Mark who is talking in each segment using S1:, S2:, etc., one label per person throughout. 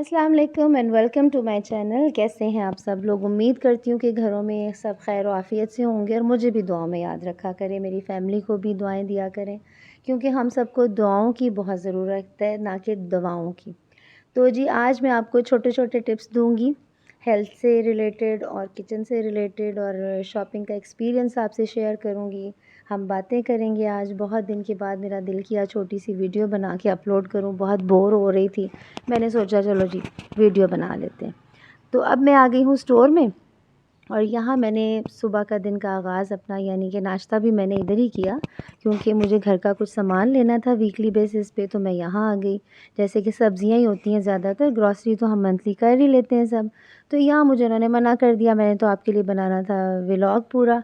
S1: अस्सलाम वालेकुम and welcome to my channel. कैसे हैं आप सब लोग? उम्मीद करती हूँ कि घरों में सब खैर आफियत से होंगे और मुझे भी दुआओं में याद रखा करें, मेरी फैमिली को भी दुआएं दिया करें, क्योंकि हम सबको दुआओं की बहुत ज़रूरत है, ना कि दवाओं की। तो जी आज मैं आपको छोटे छोटे टिप्स दूंगी हेल्थ से रिलेटेड और किचन से रिलेटेड, और शॉपिंग का एक्सपीरियंस आपसे शेयर करूंगी। हम बातें करेंगे। आज बहुत दिन के बाद मेरा दिल किया छोटी सी वीडियो बना के अपलोड करूं, बहुत बोर हो रही थी। मैंने सोचा चलो जी वीडियो बना लेते हैं। तो अब मैं आ गई हूँ स्टोर में, और यहाँ मैंने सुबह का दिन का आगाज़ अपना यानी कि नाश्ता भी मैंने इधर ही किया, क्योंकि मुझे घर का कुछ सामान लेना था वीकली बेसिस पे। तो मैं यहाँ आ गई। जैसे कि सब्ज़ियाँ ही होती हैं ज़्यादातर, ग्रॉसरी तो हम मंथली कर ही लेते हैं सब। तो यहाँ मुझे उन्होंने मना कर दिया। मैंने तो आपके लिए बनाना था व्लॉग पूरा,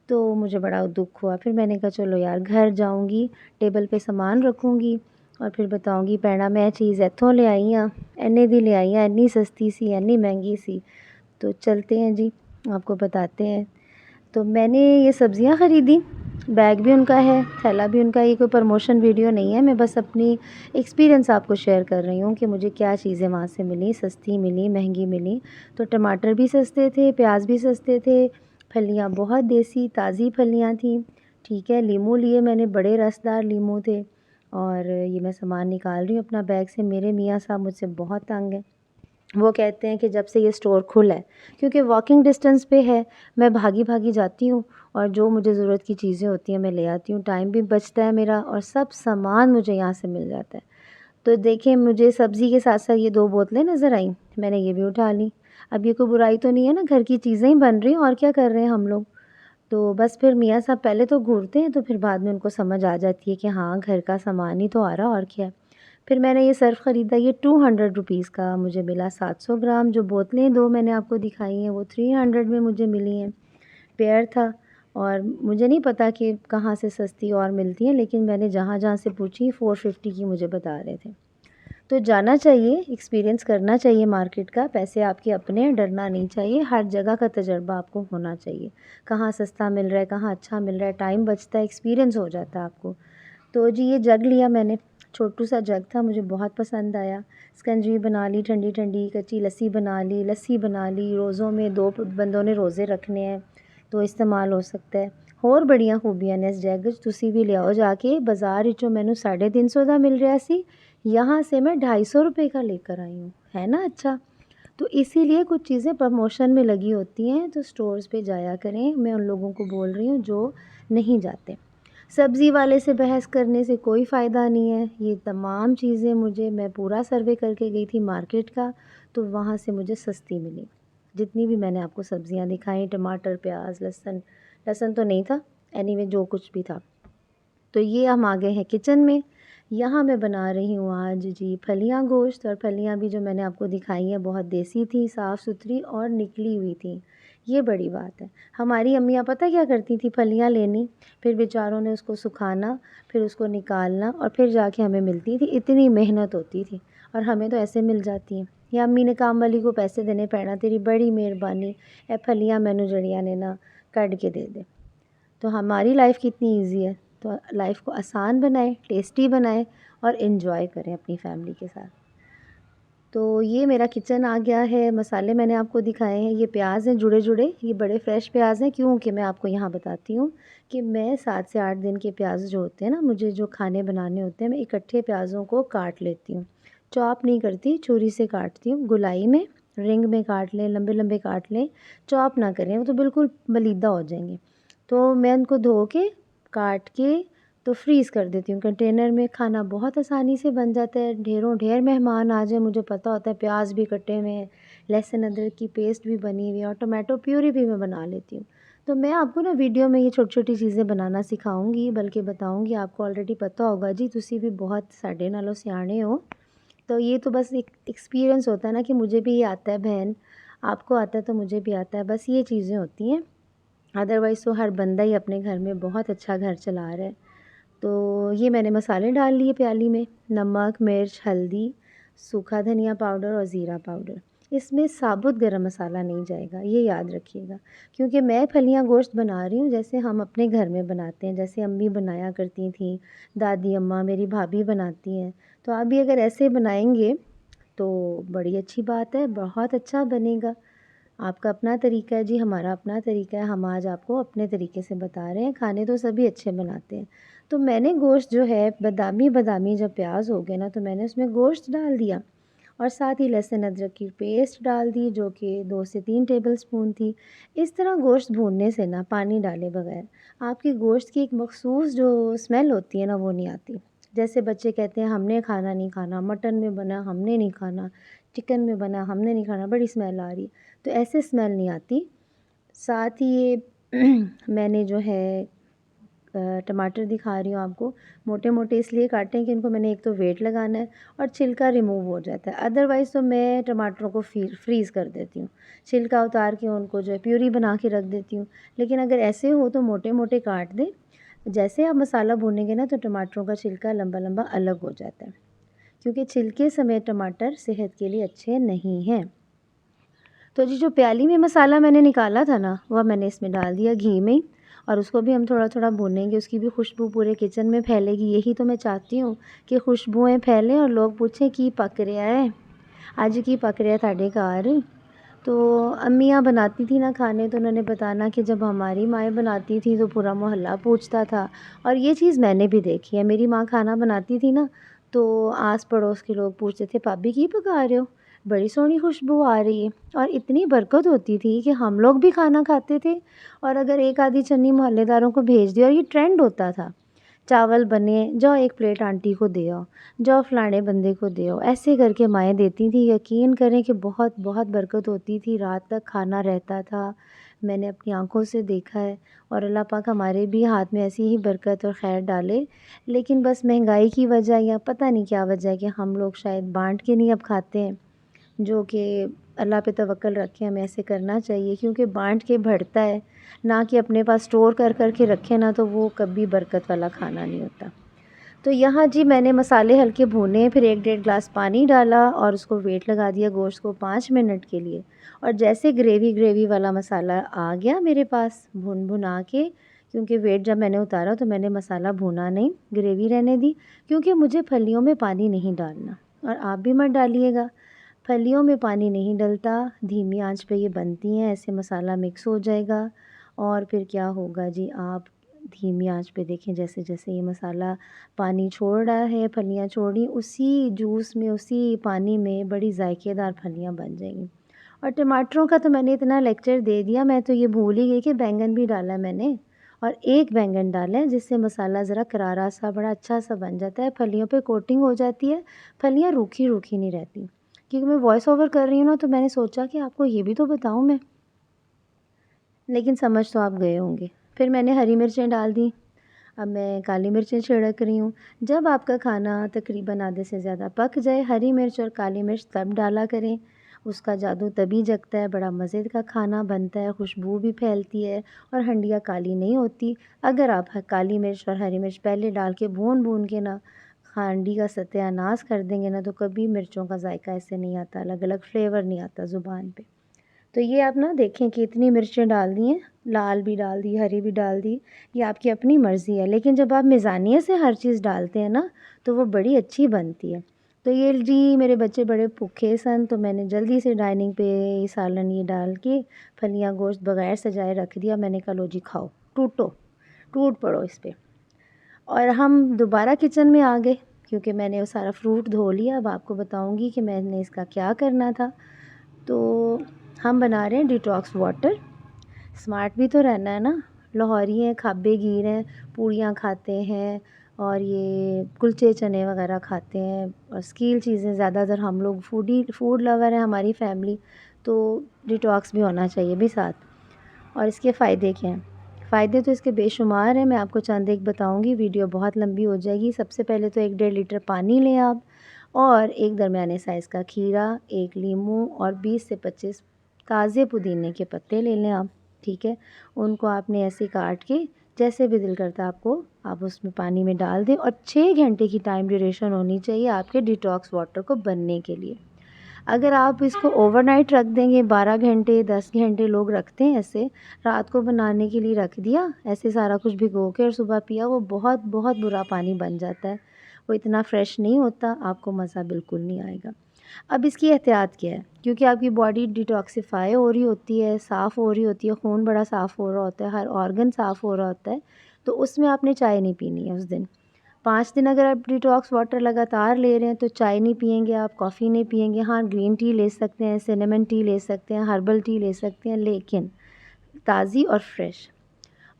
S1: तो मुझे बड़ा दुख हुआ। फिर मैंने कहा चलो यार घर जाऊँगी, टेबल पे सामान रखूँगी और फिर बताऊँगी भैना मैं चीज़ इत्थों ले आई हाँ, इन्ने दी ले आई हाँ, इन्नी सस्ती सी इन्नी महंगी सी। तो चलते हैं जी, आपको बताते हैं। तो मैंने ये सब्ज़ियाँ ख़रीदी, बैग भी उनका है, थैला भी उनका है। ये कोई प्रमोशन वीडियो नहीं है, मैं बस अपनी एक्सपीरियंस आपको शेयर कर रही हूँ कि मुझे क्या चीज़ें वहाँ से मिली, सस्ती मिली, महंगी मिली। तो टमाटर भी सस्ते थे, प्याज भी सस्ते थे, फलियाँ बहुत देसी ताज़ी फलियाँ थी। ठीक है, लीमू लिए मैंने, बड़े रसदार लीमू थे। और ये मैं सामान निकाल रही हूँ अपना बैग से। मेरे मियाँ साहब मुझसे बहुत तंग हैं। वो कहते हैं कि जब से ये स्टोर खुला है, क्योंकि वॉकिंग डिस्टेंस पे है, मैं भागी भागी जाती हूँ और जो मुझे ज़रूरत की चीज़ें होती हैं मैं ले आती हूँ। टाइम भी बचता है मेरा और सब सामान मुझे यहाँ से मिल जाता है। तो देखिए, मुझे सब्ज़ी के साथ साथ ये 2 बोतलें नज़र आईं, मैंने ये भी उठा ली। अब ये कोई बुराई तो नहीं है ना, घर की चीज़ें ही बन रही हैं और क्या कर रहे हैं हम लोग। तो बस फिर मियाँ साहब पहले तो घूरते हैं, तो फिर बाद में उनको समझ आ जाती है कि हाँ, घर का सामान ही तो आ रहा, और क्या है। फिर मैंने ये सर्फ़ ख़रीदा, ये 200 रुपीज़ का मुझे मिला, 700 ग्राम। जो बोतलें 2 मैंने आपको दिखाई हैं वो 300 में मुझे मिली हैं। पेयर था, और मुझे नहीं पता कि कहाँ से सस्ती और मिलती हैं, लेकिन मैंने जहाँ-जहाँ से पूछी 450 की मुझे बता रहे थे। तो जाना चाहिए, एक्सपीरियंस करना चाहिए मार्केट का। पैसे आपके अपने हैं, डरना नहीं चाहिए। हर जगह का तजुर्बा आपको होना चाहिए, कहाँ सस्ता मिल रहा है, कहाँ अच्छा मिल रहा है, टाइम बचता है, एक्सपीरियंस हो जाता है आपको। तो जी ये जग लिया मैंने, छोटू सा जग था, मुझे बहुत पसंद आया। शिकंजी बना ली ठंडी ठंडी, कच्ची लस्सी बना ली, लस्सी बना ली। रोज़ों में 2 बंदों ने रोज़े रखने हैं तो इस्तेमाल हो सकता है। होर बड़ियां खूबियां ने इस जैग च, तुसी भी लियाओ जाके। बाज़ार विचों मैनू 350 का मिल रहा सी, यहाँ से मैं 250 रुपये का लेकर आई हूँ। है ना अच्छा। तो इसीलिए कुछ चीज़ें प्रमोशन में लगी होती हैं, तो स्टोर्स पे जाया करें। मैं उन लोगों को बोल रही हूँ जो नहीं जाते। सब्ज़ी वाले से बहस करने से कोई फ़ायदा नहीं है। ये तमाम चीज़ें मुझे, मैं पूरा सर्वे करके गई थी मार्केट का, तो वहाँ से मुझे सस्ती मिली। जितनी भी मैंने आपको सब्ज़ियाँ दिखाई, टमाटर, प्याज, लहसुन, लहसुन तो नहीं था, एनीवे जो कुछ भी था। तो ये हम आ गए हैं किचन में। यहाँ मैं बना रही हूँ आज जी फलियाँ गोश्त, और फलियाँ भी जो मैंने आपको दिखाई हैं बहुत देसी थी, साफ़ सुथरी और निकली हुई थी। ये बड़ी बात है। हमारी अम्मियाँ पता क्या करती थी, फलियाँ लेनी, फिर बेचारों ने उसको सुखाना, फिर उसको निकालना और फिर जाके हमें मिलती थी। इतनी मेहनत होती थी और हमें तो ऐसे मिल जाती हैं। या अम्मी ने काम वाली को पैसे देने पैना, तेरी बड़ी मेहरबानी, ए फलियाँ मैनू जड़ियाँ ने ना कट के दे दे। तो हमारी लाइफ कितनी इजी है। तो लाइफ को आसान बनाएं, टेस्टी बनाएं और इन्जॉय करें अपनी फैमिली के साथ। तो ये मेरा किचन आ गया है। मसाले मैंने आपको दिखाए हैं। ये प्याज हैं जुड़े जुड़े, ये बड़े फ्रेश प्याज हैं, क्योंकि मैं आपको यहाँ बताती हूँ कि मैं 7 से 8 दिन के प्याज जो होते हैं ना, मुझे जो खाने बनाने होते हैं, मैं इकट्ठे प्याज़ों को काट लेती हूँ। चॉप नहीं करती, छुरी से काटती हूँ। गुलाई में, रिंग में काट लें, लंबे लंबे काट लें, चॉप ना करें, वो तो बिल्कुल बलीदा हो जाएंगे। तो मैं उनको धो के, काट के, तो फ्रीज़ कर देती हूँ कंटेनर में। खाना बहुत आसानी से बन जाता है। ढेरों ढेर मेहमान आ जाए, मुझे पता होता है प्याज भी कटे हुए हैं, लहसुन अदरक की पेस्ट भी बनी हुई है, और टमाटो प्यूरी भी मैं बना लेती हूँ। तो मैं आपको ना वीडियो में ये छोटी छोटी चीज़ें बनाना सिखाऊंगी, बल्कि बताऊंगी। आपको ऑलरेडी पता होगा जी, तुसी भी बहुत साढ़े नालों सियाने हो। तो ये तो बस एक एक्सपीरियंस होता है ना, कि मुझे भी ये आता है बहन, आपको आता है तो मुझे भी आता है, बस ये चीज़ें होती हैं। अदरवाइज़ तो हर बंदा ही अपने घर में बहुत अच्छा घर चला रहा है। तो ये मैंने मसाले डाल लिए प्याली में, नमक, मिर्च, हल्दी, सूखा धनिया पाउडर और ज़ीरा पाउडर। इसमें साबुत गरम मसाला नहीं जाएगा, ये याद रखिएगा, क्योंकि मैं फलियां गोश्त बना रही हूँ जैसे हम अपने घर में बनाते हैं, जैसे अम्मी बनाया करती थी, दादी अम्मा, मेरी भाभी बनाती हैं। तो आप भी अगर ऐसे बनाएंगे तो बड़ी अच्छी बात है, बहुत अच्छा बनेगा। आपका अपना तरीका है जी, हमारा अपना तरीका है, हम आज आपको अपने तरीके से बता रहे हैं, खाने तो सभी अच्छे बनाते हैं। तो मैंने गोश्त जो है बादामी-बादामी जब प्याज़ हो गए ना, तो मैंने उसमें गोश्त डाल दिया और साथ ही लहसुन अदरक की पेस्ट डाल दी, जो कि 2 से 3 टेबलस्पून थी। इस तरह गोश्त भूनने से ना, पानी डाले बगैर, आपकी गोश्त की एक मख़सूस जो स्मेल होती है ना, वो नहीं आती। जैसे बच्चे कहते हैं हमने खाना नहीं खाना, मटन में बना हमने नहीं खाना, चिकन में बना हमने नहीं खाना, बड़ी स्मेल आ रही है। तो ऐसे स्मेल नहीं आती। साथ ही ये मैंने जो है टमाटर दिखा रही हूँ आपको, मोटे-मोटे इसलिए काटे हैं कि इनको मैंने एक तो वेट लगाना है और छिलका रिमूव हो जाता है। अदरवाइज़ तो मैं टमाटरों को फ्रीज़ कर देती हूँ। छिलका उतार के उनको जो है प्यूरी बना के रख देती हूँ। लेकिन अगर ऐसे हो तो मोटे-मोटे काट दें। जैसे आप मसाला भूनेंगे ना, तो टमाटरों का छिलका लंबा-लंबा अलग हो जाता है, क्योंकि छिलके समेत टमाटर सेहत के लिए अच्छे नहीं हैं। तो जी जो प्याली में मसाला मैंने निकाला था ना, वह मैंने इसमें डाल दिया घी में ही, और उसको भी हम थोड़ा-थोड़ा भूनेंगे, उसकी भी खुशबू पूरे किचन में फैलेगी। यही तो मैं चाहती हूँ कि खुशबुएँ फैलें और लोग पूछें की पक रहा है, आज की पक रहा है थाडे घर। तो अम्मियाँ बनाती थी ना खाने, तो उन्होंने बताना कि जब हमारी माएँ बनाती थी तो पूरा मोहल्ला पूछता था, और ये चीज़ मैंने भी देखी है। मेरी माँ खाना बनाती थी ना, तो आस पड़ोस के लोग पूछते थे भाभी की पका रहे हो, बड़ी सोहनी खुशबू आ रही है। और इतनी बरकत होती थी कि हम लोग भी खाना खाते थे, और अगर एक आधी चन्नी मोहल्लेदारों को भेज दी, और ये ट्रेंड होता था, चावल बने, जाओ एक प्लेट आंटी को दे आओ, जाओ फलाने बंदे को दे आओ, ऐसे करके माएँ देती थी। यकीन करें कि बहुत बहुत बरकत होती थी, रात तक खाना रहता था। मैंने अपनी आँखों से देखा है, और अल्लाह पाक हमारे भी हाथ में ऐसी ही बरकत और खैर डाले। लेकिन बस महंगाई की वजह या पता नहीं क्या वजह है कि हम लोग शायद बाँट के नहीं अब खाते हैं, जो कि अल्लाह पे तवक्कल रख के हमें ऐसे करना चाहिए, क्योंकि बाँट के बढ़ता है, ना कि अपने पास स्टोर कर के रखें ना, तो वो कभी बरकत वाला खाना नहीं होता। तो यहाँ जी मैंने मसाले हल्के भूने, फिर 1 डेढ़ ग्लास पानी डाला और उसको वेट लगा दिया गोश्त को 5 मिनट के लिए। और जैसे ग्रेवी वाला मसाला आ गया मेरे पास भुना के, क्योंकि वेट जब मैंने उतारा तो मैंने मसाला भुना नहीं, ग्रेवी रहने दी, क्योंकि मुझे फलियों में पानी नहीं डालना, और आप भी मत डालिएगा। फलियों में पानी नहीं डलता, धीमी आंच पे ये बनती हैं, ऐसे मसाला मिक्स हो जाएगा। और फिर क्या होगा जी, आप धीमी आंच पे देखें, जैसे-जैसे ये मसाला पानी छोड़ रहा है, फलियाँ छोड़ रही, उसी जूस में, उसी पानी में बड़ी ज़ायकेदार फलियाँ बन जाएँगी। और टमाटरों का तो मैंने इतना लेक्चर दे दिया, मैं तो ये भूल ही गई कि बैंगन भी डाला मैंने, और 1 बैंगन डाला है, जिससे मसाला ज़रा करारा-सा बड़ा अच्छा-सा बन जाता है, फलियों पे कोटिंग हो जाती है, फलियाँ रूखी-रूखी नहीं रहती। क्योंकि मैं वॉइस ओवर कर रही हूँ ना, तो मैंने सोचा कि आपको ये भी तो बताऊँ मैं, लेकिन समझ तो आप गए होंगे। फिर मैंने हरी मिर्चें डाल दी, अब मैं काली मिर्चें छिड़क रही हूँ। जब आपका खाना तकरीबन आधे से ज़्यादा पक जाए, हरी मिर्च और काली मिर्च तब डाला करें, उसका जादू तभी जगता है, बड़ा मज़े का खाना बनता है, खुशबू भी फैलती है और हंडिया काली नहीं होती। अगर आप काली मिर्च और हरी मिर्च पहले डाल के भून के ना हांडी का सत्यानाश कर देंगे ना, तो कभी मिर्चों का जायका ऐसे नहीं आता, अलग-अलग फ्लेवर नहीं आता ज़ुबान पे। तो ये आप ना देखें कि इतनी मिर्चें डाल दी हैं, लाल भी डाल दी, हरी भी डाल दी, ये आपकी अपनी मर्ज़ी है। लेकिन जब आप मिज़ानिये से हर चीज़ डालते हैं ना, तो वो बड़ी अच्छी बनती है। तो ये जी मेरे बच्चे बड़े भूखे सन, तो मैंने जल्दी से डाइनिंग पे सालन ये डाल के फलियाँ गोश्त बगैर सजाए रख दिया। मैंने कहा लो जी खाओ, टूट पड़ो इस पे। और हम दोबारा किचन में आ गए, क्योंकि मैंने वो सारा फ्रूट धो लिया। अब आपको बताऊँगी कि मैंने इसका क्या करना था। तो हम बना रहे हैं डिटॉक्स वाटर। स्मार्ट भी तो रहना है ना, लाहौरी हैं, खाबे गिर हैं, पूड़ियाँ खाते हैं, और ये कुलचे चने वगैरह खाते हैं, और स्कील चीज़ें ज़्यादातर हम लोग फूड लवर हैं हमारी फैमिली, तो डिटॉक्स भी होना चाहिए भी साथ। और इसके फ़ायदे क्या हैं? फ़ायदे तो इसके बेशुमार हैं, मैं आपको चंद एक बताऊँगी, वीडियो बहुत लंबी हो जाएगी। सबसे पहले तो 1 डेढ़ लीटर पानी लें आप, और एक दरमियाने साइज़ का खीरा, 1 लीमू और 20 से 25 ताज़े पुदीने के पत्ते ले लें आप, ठीक है? उनको आपने ऐसे काट के, जैसे भी दिल करता है आपको, आप उसमें पानी में डाल दें, और 6 घंटे की टाइम ड्यूरेशन होनी चाहिए आपके डिटॉक्स वाटर को बनने के लिए। अगर आप इसको ओवरनाइट रख देंगे, 12 घंटे 10 घंटे लोग रखते हैं ऐसे, रात को बनाने के लिए रख दिया ऐसे सारा कुछ भिगो के, और सुबह पिया, वो बहुत बहुत बुरा पानी बन जाता है, वो इतना फ्रेश नहीं होता, आपको मज़ा बिल्कुल नहीं आएगा। अब इसकी एहतियात क्या है, क्योंकि आपकी बॉडी डिटॉक्सिफ़ाई हो रही होती है, साफ़ हो रही होती है, खून बड़ा साफ़ हो रहा होता है, हर ऑर्गन साफ़ हो रहा होता है, तो उसमें आपने चाय नहीं पीनी है उस दिन। 5 दिन अगर आप डिटॉक्स वाटर लगातार ले रहे हैं तो चाय नहीं पिएँगे आप, कॉफ़ी नहीं पिएँगे। हाँ, ग्रीन टी ले सकते हैं, सिनेमन टी ले सकते हैं, हर्बल टी ले सकते हैं, लेकिन ताज़ी और फ्रेश।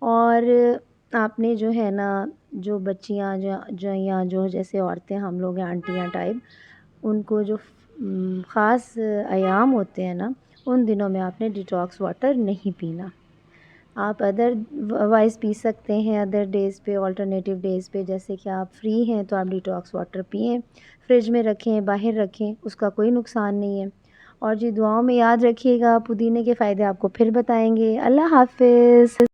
S1: और आपने जो है ना, जो बच्चियाँ जो जो या जो जैसे औरतें हम लोग हैं आंटियाँ टाइप, उनको जो ख़ास अयाम होते हैं ना, उन दिनों में आपने डिटॉक्स वाटर नहीं पीना। आप अदर वाइज़ पी सकते हैं अदर डेज़ पे, अल्टरनेटिव डेज़ पे, जैसे कि आप फ्री हैं तो आप डिटॉक्स वाटर पिएँ, फ्रिज में रखें, बाहर रखें, उसका कोई नुकसान नहीं है। और जी दुआओं में याद रखिएगा, पुदीने के फ़ायदे आपको फिर बताएँगे। अल्लाह हाफ़िज़।